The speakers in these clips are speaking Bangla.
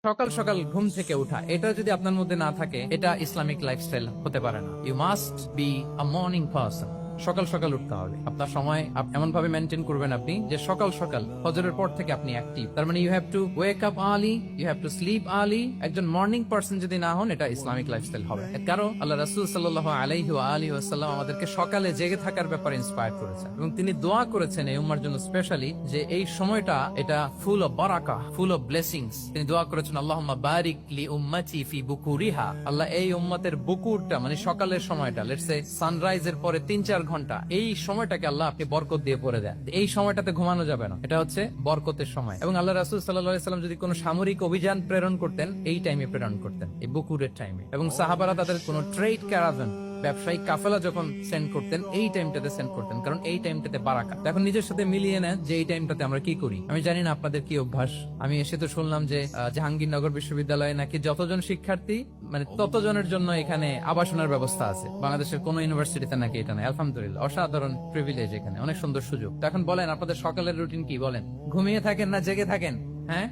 সকাল সকাল ঘুম থেকে উঠা, এটা যদি আপনার মধ্যে না থাকে, এটা ইসলামিক লাইফস্টাইল হতে পারে না। You must be a morning person. সকাল সকাল উঠতে হবে। আপনার সময় এমন ভাবে মেনটেন করবেন আপনি যে সকাল সকাল ফজরের পর থেকে আপনি অ্যাক্টিভ। তার মানে you have to wake up early, you have to sleep early. একজন মর্নিং পারসন যদি না হন, এটা ইসলামিক লাইফস্টাইল হবে। কারণ আল্লাহ রাসূল সাল্লাল্লাহু আলাইহি ওয়া আলিহি ওয়াসাল্লাম আমাদেরকে সকালে জেগে থাকার ব্যাপারে ইন্সপায়ার করেছেন এবং তিনি দোয়া করেছেন এই উম্মার জন্য স্পেশালি, যে এই সময়টা এটা ফুল অফ বারাকা, ফুল অফ ব্লেসিংস। তিনি দোয়া করেছেন, আল্লাহুম্মা বারিক লি উম্মতি ফি বুকুরিহা। আল্লাহ এই উম্মতের বুকুরটা মানে সকালের সময়টা, লেটস সে সানরাইজের পরে 3-4 ঘন্টা, এই সময়টাকে আল্লাহ আপনি বরকত দিয়ে পড়ে দেন। এই সময়টাতে ঘুমানো যাবে না, এটা হচ্ছে বরকতের সময়। এবং আল্লাহ রাসূল সাল্লাল্লাহু আলাইহি ওয়াসাল্লাম যদি কোনো সামরিক অভিযান প্রেরণ করতেন, এই টাইমে প্রেরণ করতেন, এই বুকুরের টাইমে। এবং সাহাবারা তাদের কোনো ট্রেড ক্যারাভান, ব্যবসায়িক কাফেলা যখন সেন্ড করতেন, এই টাইমটাতে সেন্ড করতেন, কারণ এই টাইমটাতে বারাকা। এখন নিজের সাথে মিলিয়ে নেন যে এই টাইমটাতে আমরা কি করি। আমি জানি না আপনাদের কি অভ্যাস। আমি এসে তো শুনলাম যে জাহাঙ্গীরনগর বিশ্ববিদ্যালয়ে নাকি যতজন শিক্ষার্থী মানে ততজনের জন্য এখানে আবাসনের ব্যবস্থা আছে। বাংলাদেশের কোন ইউনিভার্সিটিতে নাকি এটা নাই। আলহামদুলিল্লাহ, অসাধারণ প্রিভিলেজ, এখানে অনেক সুন্দর সুযোগ। তো এখন বলেন, আপনাদের সকালের রুটিন কি? বলেন, ঘুমিয়ে থাকেন না জেগে থাকেন? হ্যাঁ,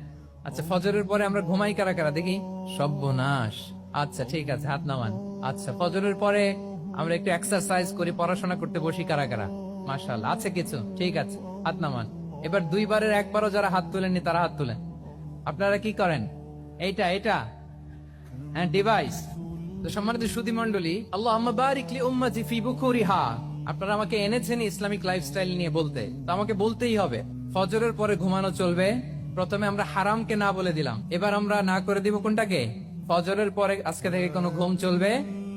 আচ্ছা, ফজরের পরে আমরা ঘুমাই কারা কারা দেখি? সর্বনাশ। আচ্ছা ঠিক আছে, হাত নামান। আচ্ছা, ফজরের পরে আমরা একটু এক্সারসাইজ করি, পড়াশোনা করতে বসি কারা কারা? মাশাআল্লাহ, আছে কিছু? ঠিক আছে, হাত নামান। এবার দুইবারের একবারও যারা হাত তুলেননি তারা হাত তুলেন। আপনারা কি করেন? এইটা এটা হ্যাঁ, ডিভাইস। তো সম্মানিত সুধী মণ্ডলী, আল্লাহুম্মা বারিক লি উম্মতি ফি বুকুরিহা। আপনারা আমাকে এনেছেন ইসলামিক লাইফস্টাইল নিয়ে বলতে, তো আমাকে বলতেই হবে ফজরের পরে ঘুমানো চলবে। প্রথমে আমরা হারামকে না বলে দিলাম, এবার আমরা না করে দিব কোনটাকে? ফজরের পরে আজকে থেকে কোনো ঘুম চলবে।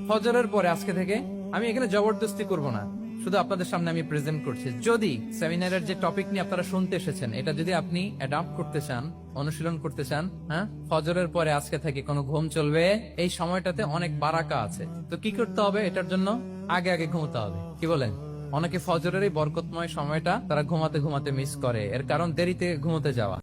ফজরের পরে আজকে থেকে আমি এখানে জবরদস্তি করব না, শুধু আপনাদের সামনে আমি প্রেজেন্ট করছি। যদি সেমিনারের যে টপিক নিয়ে আপনারা শুনতে এসেছেন, এটা যদি আপনি অ্যাডাপ্ট করতে চান, অনুশীলন করতে চান, হ্যাঁ, ফজরের পরে আজকে থেকে কোনো ঘুম চলবে। এই সময়টাতে অনেক বারাকা আছে। তো কি করতে হবে? এটার জন্য আগে আগে ঘুমোতে হবে। কি বলেন? অনেকে ফজরের এই বরকতময় সময়টা তারা ঘুমাতে ঘুমাতে মিস করে, এর কারণ দেরিতে ঘুমোতে যাওয়া।